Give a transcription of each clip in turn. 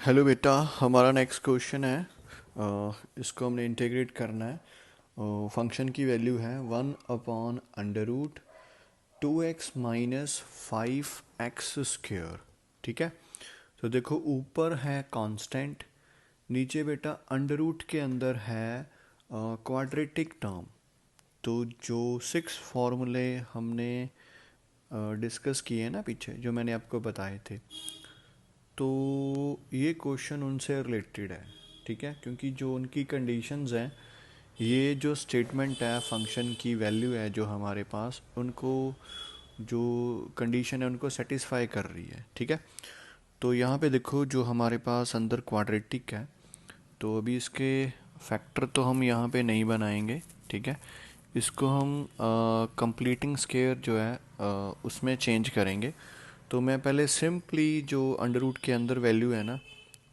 Hello बेटा, हमारा next question है। इसको हमने इंटीग्रेट करना है। फंक्शन की वैल्यू है 1/√2x - 5x²। ठीक है। तो देखो, ऊपर है कांस्टेंट, नीचे बेटा अंडर रूट के अंदर है क्वाड्रेटिक टर्म। तो जो 6 फॉर्मूले हमने डिस्कस किए हैं ना पीछे, जो मैंने आपको बताए थे, तो ये क्वेश्चन उनसे रिलेटेड है। ठीक है, क्योंकि जो उनकी कंडीशंस हैं, ये जो स्टेटमेंट है फंक्शन की वैल्यू है जो हमारे पास, उनको जो कंडीशन है उनको सेटिस्फाई कर रही है। ठीक है। तो यहाँ पे देखो, जो हमारे पास अंदर क्वाड्रेटिक है, तो अभी इसके फैक्टर तो हम यहाँ पे नहीं बनाएंगे। ठीक है। इसको हम कंप्लीटिंग स्केयर जो है उसमें चेंज करेंगे। तो मैं पहले सिंपली जो अंडर रूट के अंदर वैल्यू है ना,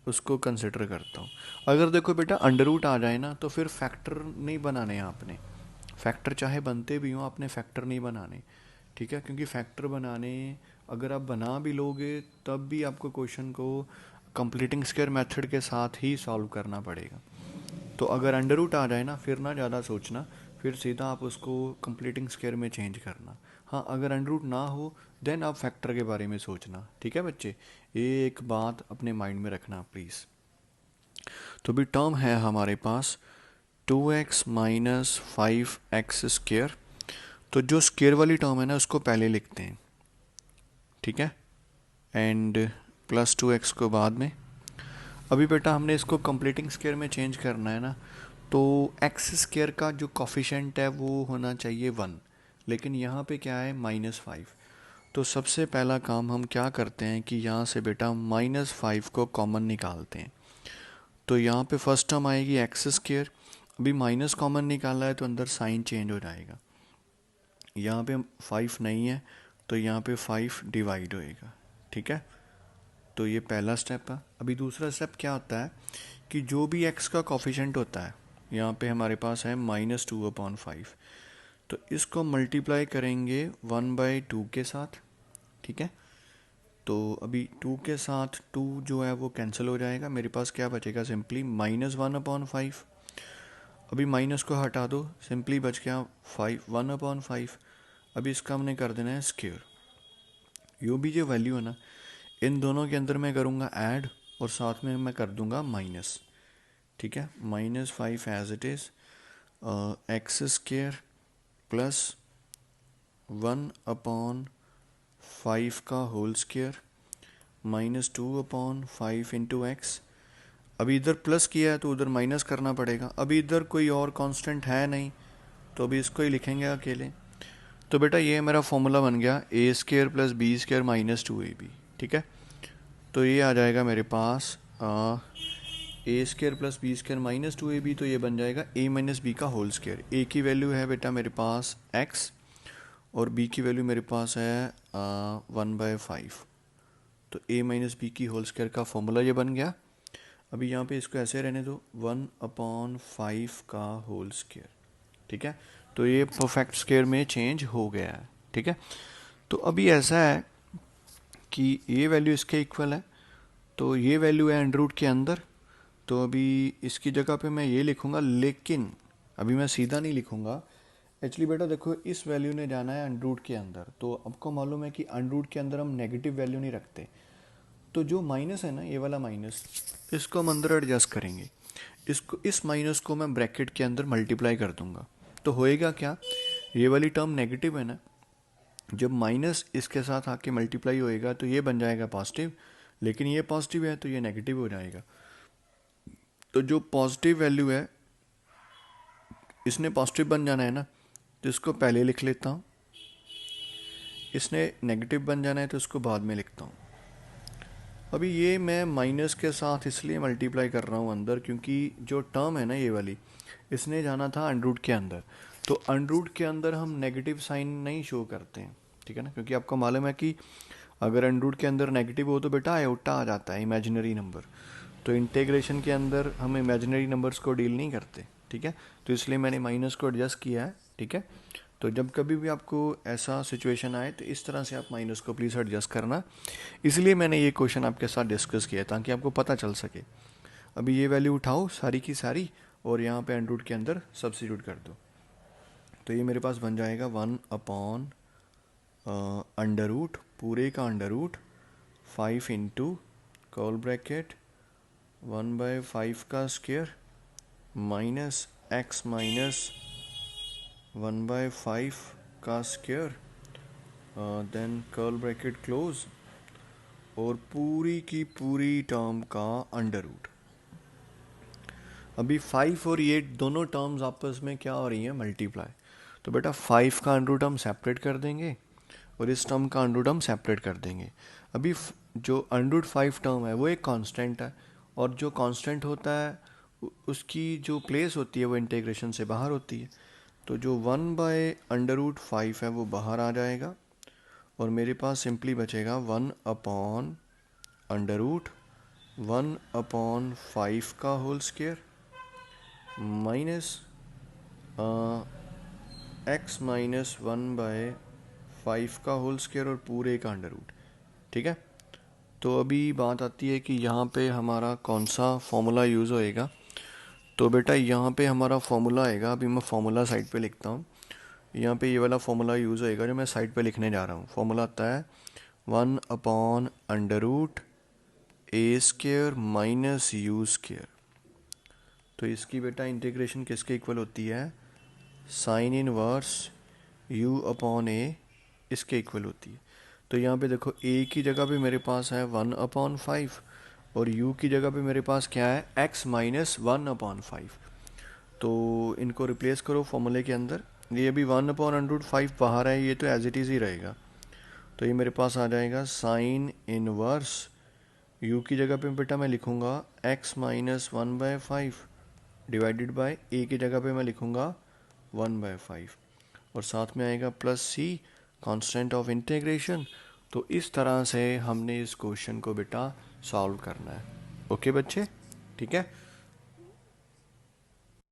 उसको कंसिडर करता हूँ। अगर देखो बेटा, अंडर रूट आ जाए ना, तो फिर फैक्टर नहीं बनाने हैं आपने। फैक्टर चाहे बनते भी हों, आपने फैक्टर नहीं बनाने। ठीक है, क्योंकि फैक्टर बनाने अगर आप बना भी लोगे, तब भी आपको क्वेश्चन को कंप्लीटिंग स्क्वायर मेथड के साथ ही सॉल्व करना पड़ेगा। तो अगर अंडर रूट आ जाए ना, फिर ना ज़्यादा सोचना, फिर सीधा आप उसको कंप्लीटिंग स्क्वायर में चेंज करना। हाँ, अगर अंडर रूट ना हो, देन आप फैक्टर के बारे में सोचना। ठीक है बच्चे, ये एक बात अपने माइंड में रखना प्लीज़। तो भी टर्म है हमारे पास 2x - 5x²। तो जो स्क्वायर वाली टर्म है ना, उसको पहले लिखते हैं। ठीक है। एंड +2x को बाद में। अभी बेटा हमने इसको कंप्लीटिंग स्क्वायर में चेंज करना है ना, तो x² का जो कॉफिशेंट है वो होना चाहिए 1, लेकिन यहाँ पे क्या है, -5। तो सबसे पहला काम हम क्या करते हैं कि यहाँ से बेटा -5 को कॉमन निकालते हैं। तो यहाँ पे फर्स्ट टर्म आएगी x²। अभी माइनस कॉमन निकाला है तो अंदर साइन चेंज हो जाएगा। यहाँ पे 5 नहीं है, तो यहाँ पे 5 डिवाइड होएगा। ठीक है। तो ये पहला स्टेप है। अभी दूसरा स्टेप क्या होता है कि जो भी x का कॉफिशेंट होता है, यहाँ पे हमारे पास है -2/5, तो इसको मल्टीप्लाई करेंगे 1/2 के साथ। ठीक है। तो अभी 2 के साथ 2 जो है वो कैंसिल हो जाएगा, मेरे पास क्या बचेगा, सिंपली -1/5। अभी माइनस को हटा दो, सिंपली बच गया 1/5। अभी इसका हमने कर देना है स्क्वायर। यो भी जो वैल्यू है ना, इन दोनों के अंदर मैं करूँगा ऐड, और साथ में मैं कर दूंगा माइनस। ठीक है, -5 as it is, x² plus 1/5 का होल स्क्वायर -2/5 इंटू एक्स। अभी इधर प्लस किया है तो उधर माइनस करना पड़ेगा। अभी इधर कोई और कांस्टेंट है नहीं, तो अभी इसको ही लिखेंगे अकेले। तो बेटा ये मेरा फॉर्मूला बन गया a² + b² -2ab। ठीक है। तो ये आ जाएगा मेरे पास a² + b² -2ab, तो ये बन जाएगा a - b का होल स्क्वायर। a की वैल्यू है बेटा मेरे पास x, और b की वैल्यू मेरे पास है 1/5। तो a - b की होल स्क्वायर का फॉर्मूला ये बन गया। अभी यहाँ पे इसको ऐसे रहने दो, 1/5 का होल स्क्वायर। ठीक है। तो ये परफेक्ट स्क्वायर में चेंज हो गया है। ठीक है। तो अभी ऐसा है कि ये वैल्यू इसके इक्वल है, तो ये वैल्यू है अंडर रूट के अंदर। तो अभी इसकी जगह पे मैं ये लिखूँगा, लेकिन अभी मैं सीधा नहीं लिखूँगा। एक्चुअली बेटा देखो, इस वैल्यू ने जाना है अंडर रूट के अंदर, तो आपको मालूम है कि अंडर रूट के अंदर हम नेगेटिव वैल्यू नहीं रखते। तो जो माइनस है ना, ये वाला माइनस, इसको हम अंदर एडजस्ट करेंगे। इसको, इस माइनस को मैं ब्रैकेट के अंदर मल्टीप्लाई कर दूंगा। तो होएगा क्या, ये वाली टर्म नेगेटिव है ना, जब माइनस इसके साथ आके मल्टीप्लाई होएगा तो ये बन जाएगा पॉजिटिव, लेकिन ये पॉजिटिव है तो ये नेगेटिव हो जाएगा। तो जो पॉजिटिव वैल्यू है, इसने पॉजिटिव बन जाना है ना, तो इसको पहले लिख लेता हूँ। इसने नेगेटिव बन जाना है तो इसको बाद में लिखता हूँ। अभी ये मैं माइनस के साथ इसलिए मल्टीप्लाई कर रहा हूँ अंदर, क्योंकि जो टर्म है ना ये वाली, इसने जाना था अंडर रूट के अंदर। तो अंडर रूट के अंदर हम नेगेटिव साइन नहीं शो करते हैं। ठीक है ना, क्योंकि आपको मालूम है कि अगर अंडर रूट के अंदर नेगेटिव हो तो बेटा आयोटा आ जाता है, इमेजिनरी नंबर। तो इंटीग्रेशन के अंदर हम इमेजिनरी नंबर्स को डील नहीं करते। ठीक है। तो इसलिए मैंने माइनस को एडजस्ट किया है। ठीक है। तो जब कभी भी आपको ऐसा सिचुएशन आए तो इस तरह से आप माइनस को प्लीज़ एडजस्ट करना। इसलिए मैंने ये क्वेश्चन आपके साथ डिस्कस किया ताकि आपको पता चल सके। अभी ये वैल्यू उठाओ सारी की सारी और यहाँ पे अंडर रूट के अंदर सब्स्टिट्यूट कर दो। तो ये मेरे पास बन जाएगा 1 अंडर रूट पूरे का under root 5 into curl bracket 1/5 का स्क्वायर माइनस x माइनस 1/5 का square then curl bracket close और पूरी की पूरी टर्म का अंडर रूट। अभी 5 और 8 दोनों टर्म्स आपस में क्या हो रही हैं, मल्टीप्लाई। तो बेटा 5 का अंडर रूट हम सेपरेट कर देंगे और इस टर्म का अंडर रूट हम सेपरेट कर देंगे। अभी जो अंडर रूट 5 टर्म है वो एक कांस्टेंट है और जो कांस्टेंट होता है उसकी जो प्लेस होती है वो इंटीग्रेशन से बाहर होती है। तो जो 1/√5 है वो बाहर आ जाएगा और मेरे पास सिंपली बचेगा 1/1/5 का whole square minus x minus 1/5 का होल स्क्वायर और पूरे का अंडर रूट। ठीक है, तो अभी बात आती है कि यहाँ पे हमारा कौन सा फॉर्मूला यूज़ होएगा। तो बेटा यहाँ पे हमारा फॉर्मूला आएगा, अभी मैं फॉर्मूला साइड पे लिखता हूँ। यहाँ पे ये वाला फॉर्मूला यूज़ होएगा जो मैं साइड पे लिखने जा रहा हूँ। फॉर्मूला आता है 1/√a² माइनस u²। तो इसकी बेटा इंटीग्रेशन किसके इक्वल होती है, साइन इनवर्स u/a इसके इक्वल होती है। तो यहाँ पे देखो a की जगह पे मेरे पास है 1/5 और u की जगह पे मेरे पास क्या है, x माइनस 1/5। तो इनको रिप्लेस करो फॉर्मूले के अंदर। ये अभी 1/√5 बाहर है, ये तो एज इट इज़ ही रहेगा। तो ये मेरे पास आ जाएगा साइन इनवर्स u की जगह पे बेटा मैं लिखूँगा x minus 1/5 divided by a की जगह पे मैं लिखूँगा 1/5 और साथ में आएगा plus c constant of integration. तो इस तरह से हमने इस क्वेश्चन को बेटा सॉल्व करना है। ओके बच्चे, ठीक है।